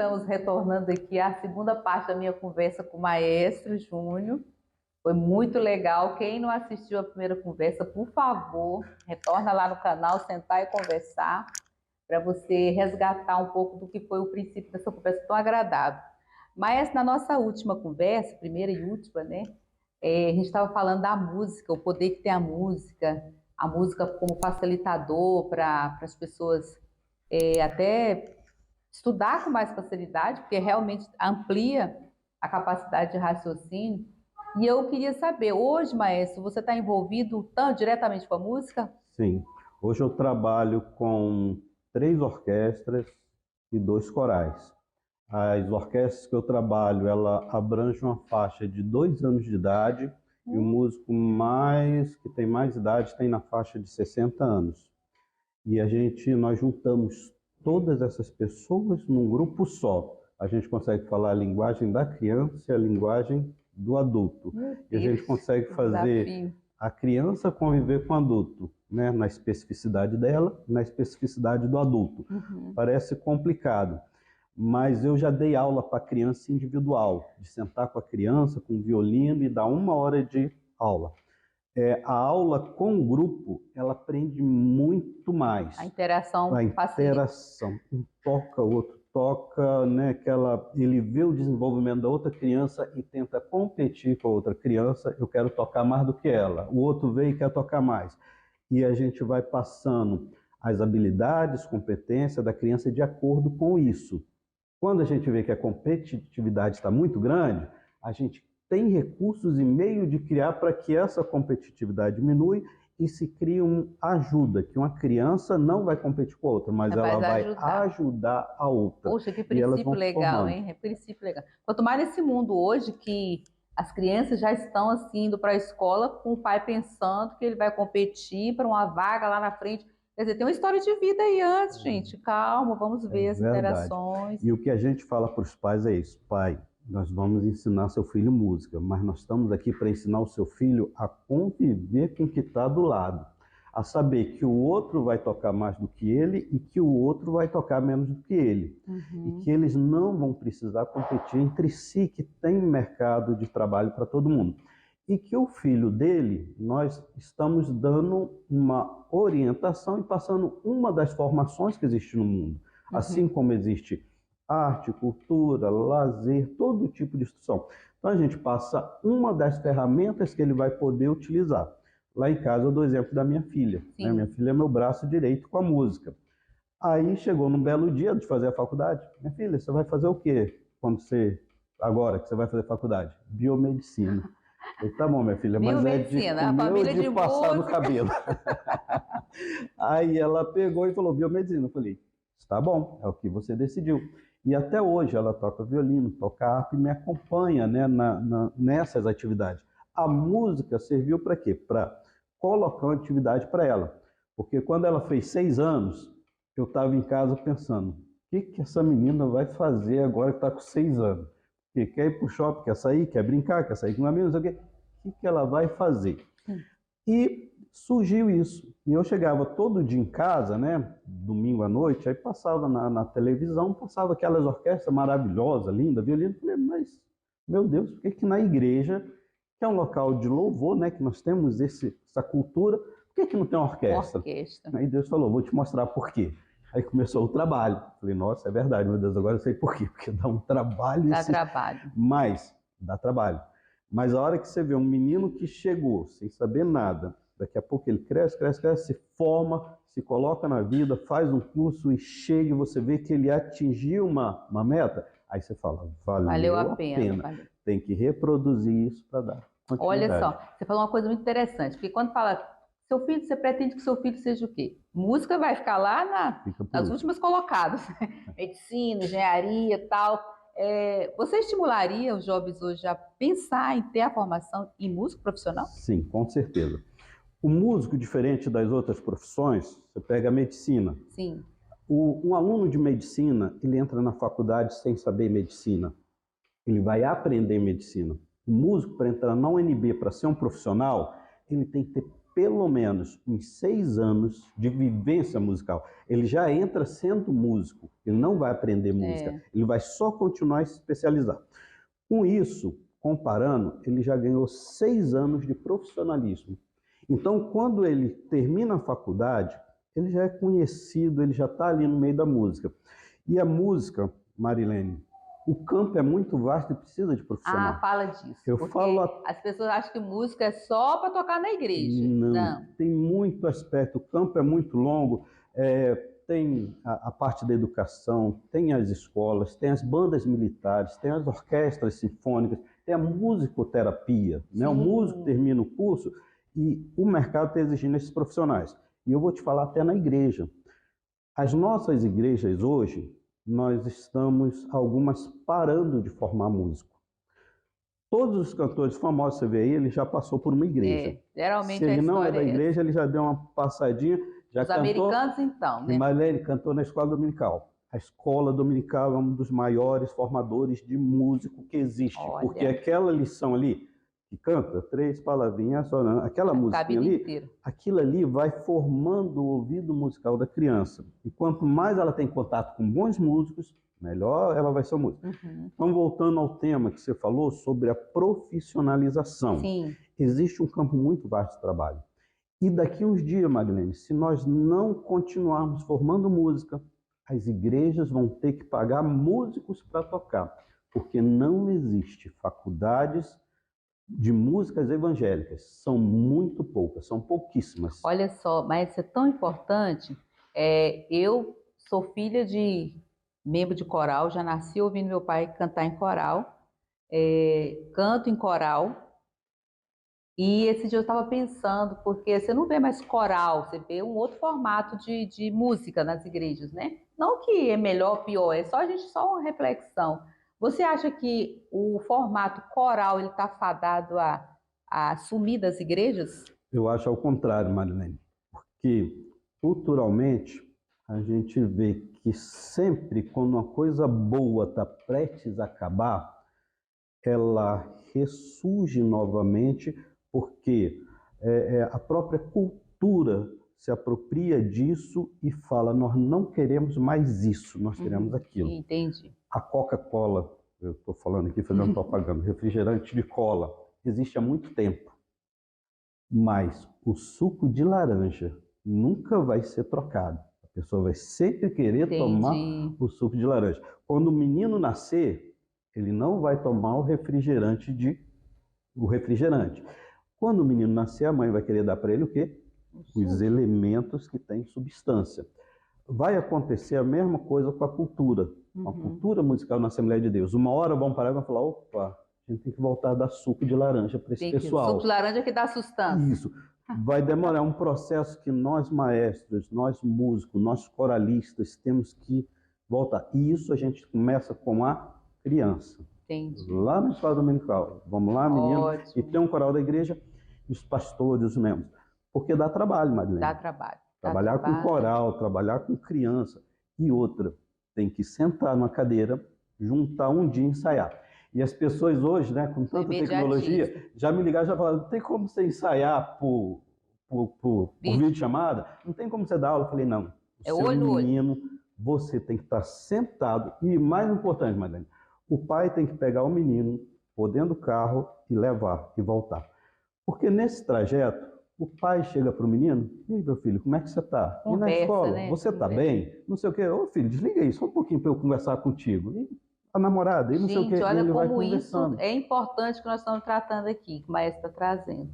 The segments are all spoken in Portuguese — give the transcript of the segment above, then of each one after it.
estamos retornando aqui à segunda parte da minha conversa com o Maestro Júnior. Foi muito legal. Quem não assistiu a primeira conversa, por favor, retorna lá no canal, sentar e conversar, para você resgatar um pouco do que foi o princípio dessa conversa tão agradável. Mas na nossa última conversa, primeira e última, né? A gente estava falando da música, o poder que tem a música como facilitador para as pessoas até estudar com mais facilidade, porque realmente amplia a capacidade de raciocínio. E eu queria saber, hoje, maestro, você está envolvido tão diretamente com a música? Sim. Hoje eu trabalho com 3 orquestras e 2 corais. As orquestras que eu trabalho, ela abrange uma faixa de 2 anos de idade e o músico que tem mais idade tem na faixa de 60 anos. E nós juntamos todas essas pessoas num grupo só. A gente consegue falar a linguagem da criança e a linguagem do adulto. E a gente consegue fazer a criança conviver com o adulto, né? Na especificidade dela, na especificidade do adulto. Parece complicado, mas eu já dei aula para criança individual, de sentar com a criança, com o violino e dar 1 hora de aula. A aula com o grupo, ela aprende muito mais. A interação Um toca, o outro toca, né? Ele vê o desenvolvimento da outra criança e tenta competir com a outra criança. Eu quero tocar mais do que ela. O outro vê e quer tocar mais. E a gente vai passando as habilidades, competências da criança de acordo com isso. Quando a gente vê que a competitividade está muito grande, a gente tem recursos e meio de criar para que essa competitividade diminui e se cria uma ajuda, que uma criança não vai competir com a outra, mas ela vai ajudar a outra. Poxa, que princípio legal, hein? É princípio legal. Quanto mais nesse mundo hoje que as crianças já estão assim indo para a escola com o pai pensando que ele vai competir para uma vaga lá na frente. Quer dizer, tem uma história de vida aí antes, gente. Calma, vamos ver as interações. E o que a gente fala para os pais é isso: pai, nós vamos ensinar seu filho música, mas nós estamos aqui para ensinar o seu filho a conviver com o que está do lado, a saber que o outro vai tocar mais do que ele e que o outro vai tocar menos do que ele. E que eles não vão precisar competir entre si, que tem mercado de trabalho para todo mundo. E que o filho dele, nós estamos dando uma orientação e passando uma das formações que existe no mundo. Assim como existe arte, cultura, lazer, todo tipo de instrução. Então a gente passa uma das ferramentas que ele vai poder utilizar. Lá em casa eu dou exemplo da minha filha. Né? Minha filha é meu braço direito com a música. Aí chegou num belo dia de fazer a faculdade. Minha filha, você vai fazer o quê agora que você vai fazer faculdade? Biomedicina. Eu, tá bom, minha filha, mas é de comer ou de passar no cabelo? Aí ela pegou e falou, biomedicina. Eu falei, está bom, é o que você decidiu. E até hoje ela toca violino, toca harpa e me acompanha, né, nessas atividades. A música serviu para quê? Para colocar uma atividade para ela. Porque quando ela fez 6 anos, eu estava em casa pensando, o que essa menina vai fazer agora que está com 6 anos? Que quer ir para o shopping, quer sair, quer brincar, quer sair com amigos, não sei o quê. O que ela vai fazer? E surgiu isso. E eu chegava todo dia em casa, né, domingo à noite, aí passava na televisão, passava aquelas orquestras maravilhosas, lindas, violino. Eu falei, mas, meu Deus, por que na igreja, que é um local de louvor, né, que nós temos essa cultura, por que não tem uma orquestra? Aí Deus falou, vou te mostrar por quê. Aí começou o trabalho. Falei, nossa, é verdade, meu Deus, agora eu sei por quê. Porque dá um trabalho. Dá trabalho. Mas, dá trabalho. Mas a hora que você vê um menino que chegou sem saber nada, daqui a pouco ele cresce, se forma, se coloca na vida, faz um curso e chega e você vê que ele atingiu uma meta, aí você fala, valeu a pena. Valeu. Tem que reproduzir isso para dar continuidade. Olha só, você falou uma coisa muito interessante, porque quando fala seu filho, você pretende que seu filho seja o quê? Música vai ficar lá nas últimas colocadas, medicina, engenharia e tal. Você estimularia os jovens hoje a pensar em ter a formação em músico profissional? Sim, com certeza. O músico, diferente das outras profissões, você pega a medicina. Sim. Um aluno de medicina, ele entra na faculdade sem saber medicina. Ele vai aprender medicina. O músico, para entrar na UNB, para ser um profissional, ele tem que ter pelo menos uns 6 anos de vivência musical. Ele já entra sendo músico, ele não vai aprender música, ele vai só continuar a se especializar. Com isso, comparando, ele já ganhou 6 anos de profissionalismo. Então, quando ele termina a faculdade, ele já é conhecido, ele já está ali no meio da música. E a música, Marilene, o campo é muito vasto e precisa de profissional. Ah, fala disso. Eu falo as pessoas acham que música é só para tocar na igreja. Não, tem muito aspecto. O campo é muito longo. Tem a parte da educação, tem as escolas, tem as bandas militares, tem as orquestras sinfônicas, tem a musicoterapia. Né? O músico termina o curso e o mercado está exigindo esses profissionais. E eu vou te falar até na igreja. As nossas igrejas hoje, nós estamos, algumas, parando de formar músico. Todos os cantores famosos, você vê aí, ele já passou por uma igreja. Geralmente se ele não é da essa. igreja, ele já deu uma passadinha, já Os cantou. Americanos, então, né? E Marlene cantou na escola dominical. A escola dominical é um dos maiores formadores de músico que existe. Olha. Porque aquela lição ali, que canta 3 palavrinhas só, não, aquela musiquinha ali, inteira. Aquilo ali vai formando o ouvido musical da criança. E quanto mais ela tem contato com bons músicos, melhor ela vai ser música. Então, voltando ao tema que você falou sobre a profissionalização. Sim. Existe um campo muito vasto de trabalho. E daqui uns dias, Marilene, se nós não continuarmos formando música, as igrejas vão ter que pagar músicos para tocar, porque não existe faculdades de músicas evangélicas. São muito poucas, são pouquíssimas. Olha só, mas isso é tão importante. Eu sou filha de membro de coral, já nasci ouvindo meu pai cantar em coral, canto em coral. E esse dia eu estava pensando, porque você não vê mais coral, você vê um outro formato de música nas igrejas, né? Não que é melhor ou pior, é só uma reflexão. Você acha que o formato coral ele está fadado a sumir das igrejas? Eu acho ao contrário, Marilene, porque culturalmente a gente vê que sempre quando uma coisa boa está prestes a acabar, ela ressurge novamente, porque a própria cultura se apropria disso e fala, nós não queremos mais isso, nós queremos aquilo. Entendi. A Coca-Cola, eu estou falando aqui, fazendo propaganda, refrigerante de cola, existe há muito tempo. Mas o suco de laranja nunca vai ser trocado. A pessoa vai sempre querer tomar o suco de laranja. Quando o menino nascer, ele não vai tomar o refrigerante. Quando o menino nascer, a mãe vai querer dar para ele o quê? Os elementos que têm substância. Vai acontecer a mesma coisa com a cultura. A cultura musical na Assembleia de Deus. Uma hora vão parar e vão falar, opa, a gente tem que voltar a dar suco de laranja para esse pessoal. Suco de laranja que dá sustância. Isso. Vai demorar um processo que nós maestros, nós músicos, nós coralistas temos que voltar. E isso a gente começa com a criança. Entendi. Lá na escola dominical. Vamos lá, menino. Ótimo. E tem um coral da igreja, os pastores, os membros. Porque dá trabalho, Marilene. Dá trabalho. Trabalhar com coral, trabalhar com criança. E outra, tem que sentar numa cadeira, juntar um dia e ensaiar. E as pessoas hoje, né, com tanta tecnologia, já me ligaram e já falaram, não tem como você ensaiar por videochamada? Não tem como você dar aula? Eu falei, não. O seu menino, você tem que estar sentado. E mais importante, Marilene, o pai tem que pegar o menino, pôr dentro do carro e levar e voltar. Porque nesse trajeto, o pai chega para o menino, e aí, meu filho, como é que você está? E na escola, né? Você está bem? Não sei o quê. Ô filho, desliga aí, só um pouquinho para eu conversar contigo. E a namorada, e não sei o quê. Olha ele vai como conversando. Isso é importante que nós estamos tratando aqui, que o maestro está trazendo.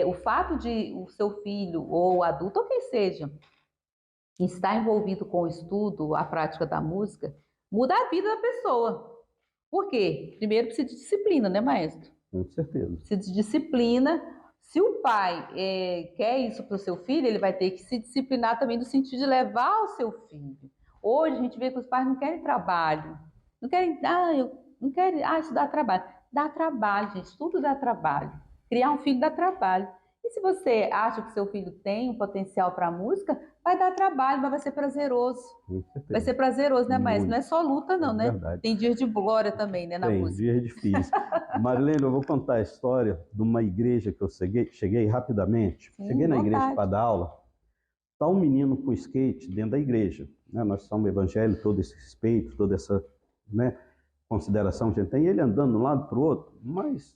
O fato de o seu filho, ou o adulto, ou quem seja, estar envolvido com o estudo, a prática da música, muda a vida da pessoa. Por quê? Primeiro precisa de disciplina, né, maestro? Com certeza. Precisa de disciplina. Se o pai quer isso para o seu filho, ele vai ter que se disciplinar também no sentido de levar o seu filho. Hoje a gente vê que os pais não querem trabalho. Não querem, isso dá trabalho. Dá trabalho, gente, tudo dá trabalho. Criar um filho dá trabalho. E se você acha que seu filho tem um potencial para música, vai dar trabalho, mas vai ser prazeroso. Com certeza. Vai ser prazeroso, né, Maestro? Não é Muito. só luta, não, É né? verdade. Tem dias de glória também, né, na Tem, música. dias difíceis. Marilene, eu vou contar a história de uma igreja que eu cheguei rapidamente. Sim, Cheguei na igreja vontade. para dar aula. Está um menino com skate dentro da igreja. Né? Nós somos evangélicos, todo esse respeito, toda essa, né, consideração que a gente tem. E ele andando de um lado para o outro, mas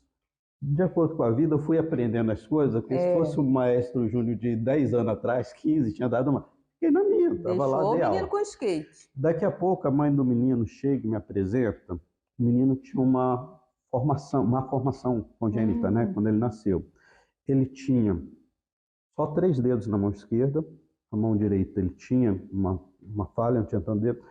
de acordo com a vida, eu fui aprendendo as coisas, porque se fosse o maestro Júnior de 10 anos atrás, 15, tinha dado uma... Fiquei na minha, estava lá, Deixou o dei menino aula. com skate. Daqui a pouco a mãe do menino chega e me apresenta. O menino tinha uma formação congênita, né? Quando ele nasceu. Ele tinha só 3 dedos na mão esquerda, a mão direita ele tinha uma falha, não tinha tanto dedo,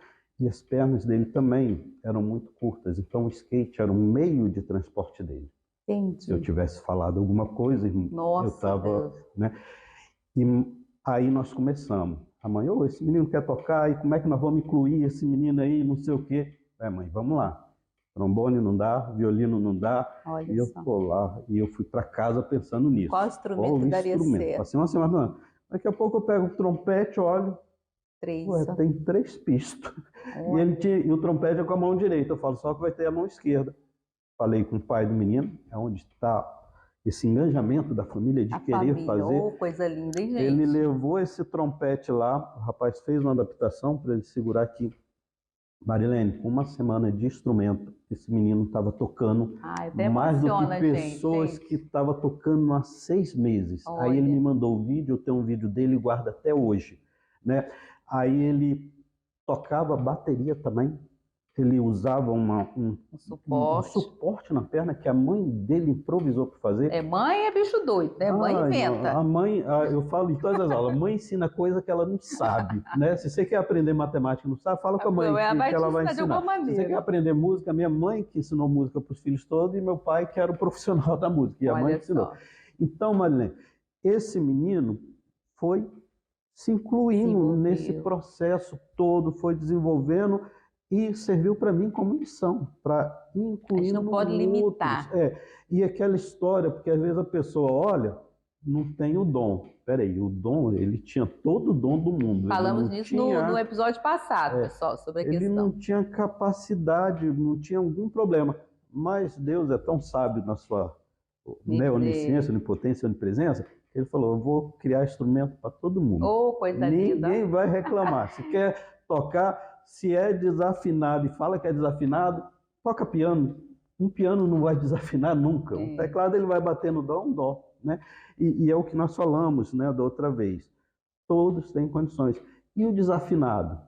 e as pernas dele também eram muito curtas. Então o skate era um meio de transporte dele. Entendi. Se eu tivesse falado alguma coisa, Nossa, eu estava, Deus. né? E aí nós começamos. A mãe, esse menino quer tocar, e como é que nós vamos incluir esse menino aí, não sei o quê. Mãe, vamos lá. Trombone não dá, violino não dá. Olha E eu só. tô lá, e eu fui para casa pensando nisso. Qual instrumento que daria certo? Passei uma semana, daqui a pouco eu pego o trompete, olho, 3. tem 3 pistas. E o trompete é com a mão direita, eu falo, só que vai ter a mão esquerda. Falei com o pai do menino, é onde está esse engajamento da família de querer fazer. Coisa linda, hein, gente? Ele levou esse trompete lá, o rapaz fez uma adaptação para ele segurar aqui. Marilene, com uma semana de instrumento, esse menino estava tocando mais do que pessoas que estavam tocando há 6 meses. Olha. Aí ele me mandou o vídeo, eu tenho um vídeo dele e guardo até hoje, né? Aí ele tocava bateria também. Ele usava um suporte na perna que a mãe dele improvisou para fazer. Mãe é bicho doido, né? Mãe inventa. A mãe, eu falo em todas as aulas, mãe ensina coisa que ela não sabe, né? Se você quer aprender matemática e não sabe, fala com a mãe que ela vai ensinar. Se você quer aprender música, minha mãe que ensinou música para os filhos todos e meu pai que era o profissional da música, e a mãe ensinou. Então, Marilene, esse menino foi se incluindo nesse processo todo, foi desenvolvendo e serviu para mim como lição, para incluir. A gente não pode limitar. E aquela história, porque às vezes a pessoa olha, não tem o dom. Peraí, o dom, ele tinha todo o dom do mundo. Falamos nisso no episódio passado, pessoal, sobre a questão. Ele não tinha capacidade, não tinha algum problema. Mas Deus é tão sábio na sua onisciência, onipotência, onipresença, ele falou, eu vou criar instrumento para todo mundo. Coisa linda. Ninguém vai reclamar. Se quer tocar, se é desafinado e fala que é desafinado, toca piano. Um piano não vai desafinar nunca. Um teclado ele vai bater no dó, um dó, né? E é o que nós falamos, né, da outra vez. Todos têm condições. E o desafinado?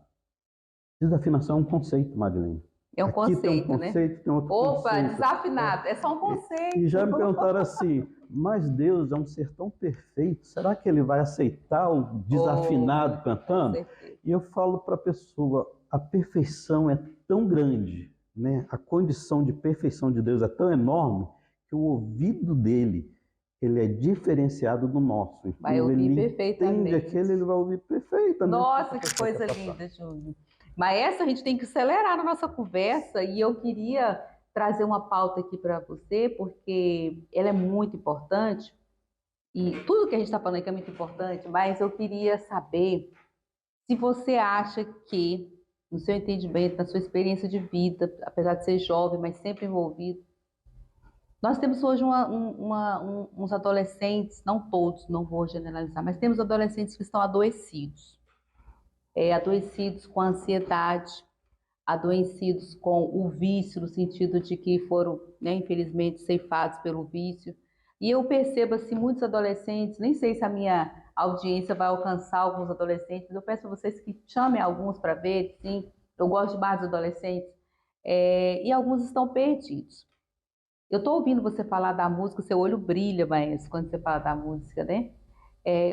Desafinação é um conceito, Marilene. É um conceito, tem um conceito, né? Tem outro conceito. Desafinado, é só um conceito. E já me perguntaram assim, mas Deus é um ser tão perfeito, será que ele vai aceitar o desafinado cantando? E eu falo para a pessoa, a perfeição é tão grande, né? A condição de perfeição de Deus é tão enorme que o ouvido dele, ele é diferenciado do nosso. Então, vai ouvir perfeitamente. Entende aquele, ele vai ouvir perfeitamente. Nossa, que coisa linda, Júnior. Maestro, a gente tem que acelerar na nossa conversa e eu queria trazer uma pauta aqui para você, porque ela é muito importante e tudo que a gente está falando aqui é muito importante, mas eu queria saber se você acha que, no seu entendimento, na sua experiência de vida, apesar de ser jovem, mas sempre envolvido, nós temos hoje uns adolescentes, não todos, não vou generalizar, mas temos adolescentes que estão adoecidos. Adoecidos com ansiedade, adoecidos com o vício, no sentido de que foram, né, infelizmente, ceifados pelo vício. E eu percebo, assim, muitos adolescentes, nem sei se a minha audiência vai alcançar alguns adolescentes, mas eu peço a vocês que chamem alguns para ver, sim, eu gosto demais dos adolescentes, e alguns estão perdidos. Eu estou ouvindo você falar da música, seu olho brilha, Maestro, quando você fala da música, né?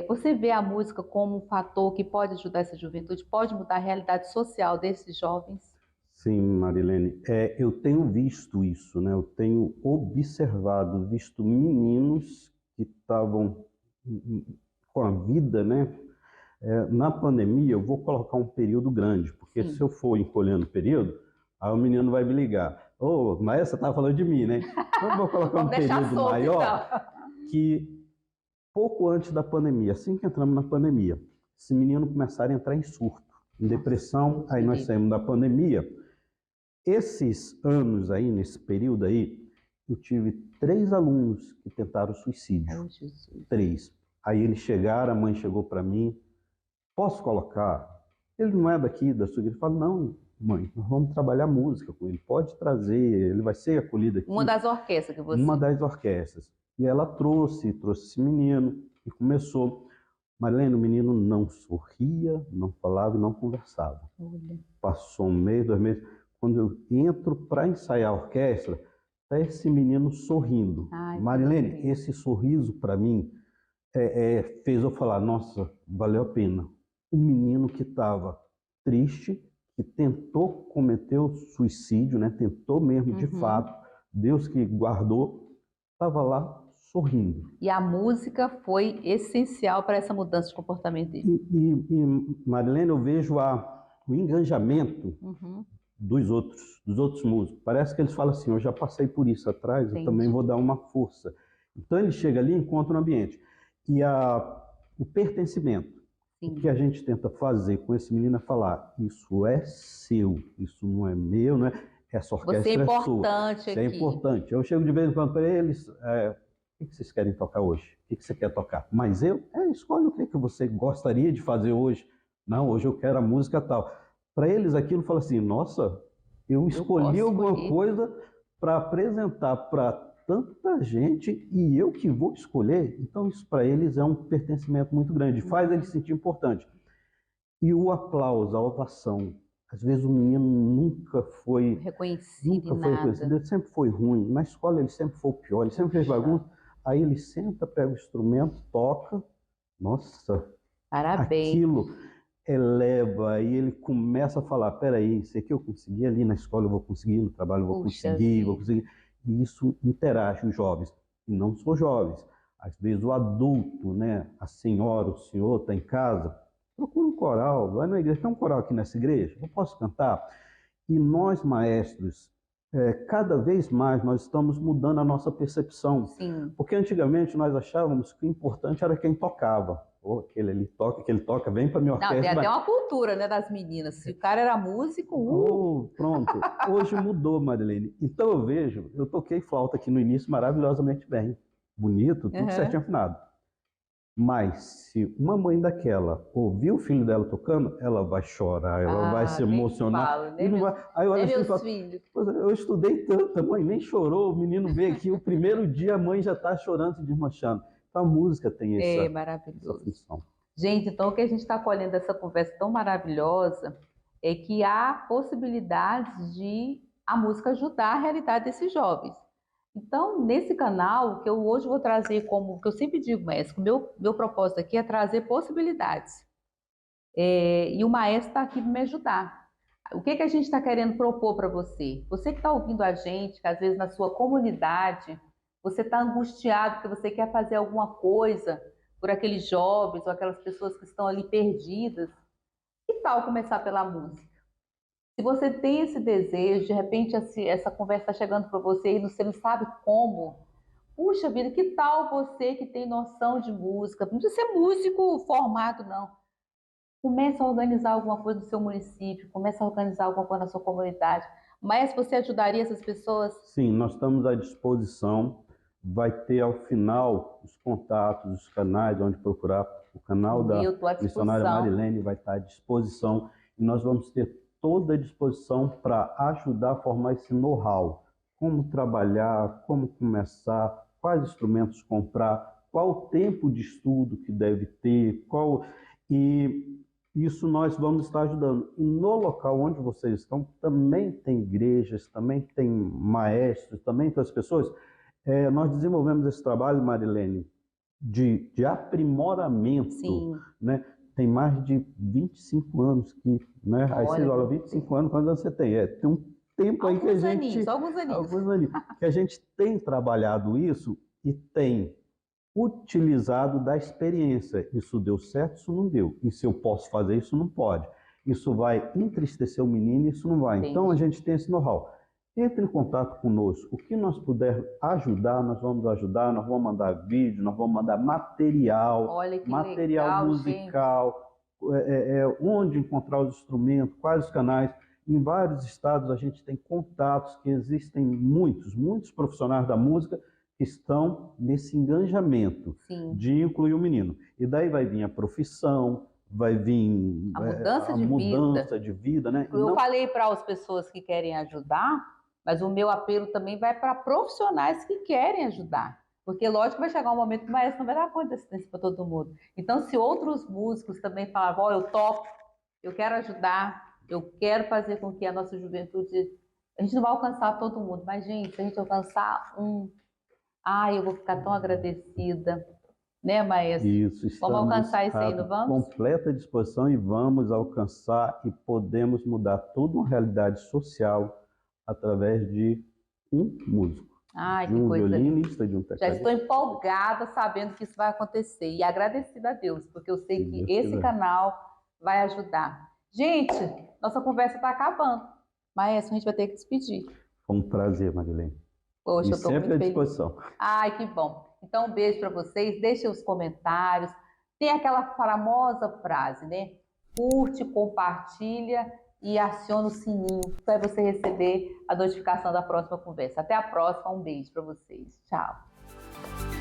Você vê a música como um fator que pode ajudar essa juventude, pode mudar a realidade social desses jovens? Sim, Marilene, eu tenho visto isso, né? Eu tenho observado, visto meninos que estavam com a vida, né? Na pandemia, eu vou colocar um período grande, porque se eu for encolhendo o período, aí o menino vai me ligar. Mas você estava falando de mim, né? Então eu vou colocar um período maior, então. Que pouco antes da pandemia, assim que entramos na pandemia, esse menino começaram a entrar em surto, em depressão, aí nós saímos da pandemia. Esses anos aí, nesse período aí, eu tive 3 alunos que tentaram suicídio. Oh, Jesus. 3. Aí eles chegaram, a mãe chegou para mim, posso colocar? Ele não é daqui, da sua igreja. Eu falo, não, mãe, nós vamos trabalhar música com ele, pode trazer, ele vai ser acolhido aqui. Uma das orquestras que você... Uma das orquestras. E ela trouxe esse menino e começou. Marilene, o menino não sorria, não falava e não conversava. Olha. Passou 1 mês, 2 meses. Quando eu entro para ensaiar a orquestra, está esse menino sorrindo. Ai, Marilene, esse sorriso para mim fez eu falar, nossa, valeu a pena. O menino que estava triste, que tentou cometer o suicídio, né? Tentou mesmo de fato, Deus que guardou, estava lá sorrindo. E a música foi essencial para essa mudança de comportamento dele. Marilene, eu vejo o engajamento dos outros músicos. Parece que eles falam assim, eu já passei por isso atrás, eu também vou dar uma força. Então ele chega ali e encontra um ambiente. E o pertencimento, o que a gente tenta fazer com esse menino é falar, isso é seu, isso não é meu, não é, essa orquestra você é sua. importante aqui. Isso é importante. Eu chego de vez em quando para eles, o que vocês querem tocar hoje? O que você quer tocar? Mas escolhe o que você gostaria de fazer hoje. Não, hoje eu quero a música tal. Para eles aquilo fala assim, nossa, eu escolhi alguma coisa para apresentar para tanta gente e eu que vou escolher. Então isso para eles é um pertencimento muito grande, faz eles se sentir importante. E o aplauso, a ovação. Às vezes o menino nunca foi reconhecido, ele sempre foi ruim. Na escola ele sempre foi o pior, ele sempre fez bagunça. Aí ele senta, pega o instrumento, toca. Nossa, parabéns. Aquilo eleva e ele começa a falar, peraí, isso aqui eu consegui ali na escola, eu vou conseguir, no trabalho eu vou conseguir. E isso interage os jovens, e não só jovens. Às vezes o adulto, né, a senhora, o senhor está em casa, procura um coral, vai na igreja, tem um coral aqui nessa igreja, eu posso cantar? E nós, maestros, cada vez mais nós estamos mudando a nossa percepção. Sim. Porque antigamente nós achávamos que o importante era quem tocava. Aquele ali toca, aquele toca, vem para minha orquestra. Não, tem até uma cultura, né, das meninas. Se o cara era músico... Pronto. Hoje mudou, Marilene. Então eu vejo, eu toquei flauta aqui no início maravilhosamente bem. Bonito, tudo certinho afinado. Mas se uma mãe daquela ouvir o filho dela tocando, ela vai chorar, ela vai se emocionar. Aí olha assim, fala, eu estudei tanto, a mãe nem chorou, o menino veio aqui, o primeiro dia a mãe já está chorando, se desmanchando. Então a música tem essa função. Gente, então o que a gente está colhendo dessa conversa tão maravilhosa é que há possibilidades de a música ajudar a realidade desses jovens. Então, nesse canal, que eu hoje vou trazer como, que eu sempre digo, maestro, meu propósito aqui é trazer possibilidades. E o maestro está aqui para me ajudar. O que a gente está querendo propor para você? Você que está ouvindo a gente, que às vezes na sua comunidade, você está angustiado porque você quer fazer alguma coisa por aqueles jovens ou aquelas pessoas que estão ali perdidas. Que tal começar pela música? Se você tem esse desejo, de repente essa conversa está chegando para você e você não sabe como, puxa vida, que tal você que tem noção de música? Não precisa ser músico formado, não. Comece a organizar alguma coisa no seu município, comece a organizar alguma coisa na sua comunidade. Mas você ajudaria essas pessoas? Sim, nós estamos à disposição. Vai ter ao final os contatos, os canais onde procurar. O canal da missionária Marilene vai estar à disposição e nós vamos ter toda a disposição para ajudar a formar esse know-how. Como trabalhar, como começar, quais instrumentos comprar, qual o tempo de estudo que deve ter, e isso nós vamos estar ajudando. E no local onde vocês estão, também tem igrejas, também tem maestros, também tem as pessoas. Nós desenvolvemos esse trabalho, Marilene, de aprimoramento. Sim. Né? Tem mais de 25 anos que, né? Aí você olha, 25 anos, quantos anos você tem? Tem um tempo aí que a gente... Alguns aninhos. Que a gente tem trabalhado isso e tem utilizado da experiência. Isso deu certo, isso não deu. E se eu posso fazer, isso não pode. Isso vai entristecer o menino, isso não vai. Entendi. Então a gente tem esse know-how. Entre em contato conosco. O que nós puder ajudar, nós vamos ajudar. Nós vamos mandar vídeo, nós vamos mandar material, Olha que material legal, musical, onde encontrar os instrumentos, quais os canais. Em vários estados a gente tem contatos, que existem muitos profissionais da música que estão nesse engajamento Sim. de incluir o menino. E daí vai vir a profissão, vai vir A mudança a de mudança de vida, né? Eu falei para as pessoas que querem ajudar, mas o meu apelo também vai para profissionais que querem ajudar. Porque, lógico, vai chegar um momento que o maestro não vai dar conta de assistência para todo mundo. Então, se outros músicos também falarem, ó, eu topo, eu quero ajudar, eu quero fazer com que a nossa juventude... A gente não vai alcançar todo mundo, mas, gente, se a gente alcançar eu vou ficar tão agradecida. Né, maestro? Isso, vamos alcançar isso aí, não vamos? Completa disposição e vamos alcançar e podemos mudar toda uma realidade social através de um músico, Ai, de que um coisa violinista, linda. de um Já tecladista. estou empolgada sabendo que isso vai acontecer e agradecida a Deus, porque eu sei que esse canal vai ajudar. Gente, nossa conversa está acabando. Maestro, a gente vai ter que despedir. Foi um prazer, Marilene. Poxa, E eu estou muito sempre à feliz. disposição. Ai, que bom. Então, um beijo para vocês. Deixem os comentários. Tem aquela famosa frase, né? Curte, compartilha e aciona o sininho para você receber a notificação da próxima conversa. Até a próxima. Um beijo para vocês. Tchau.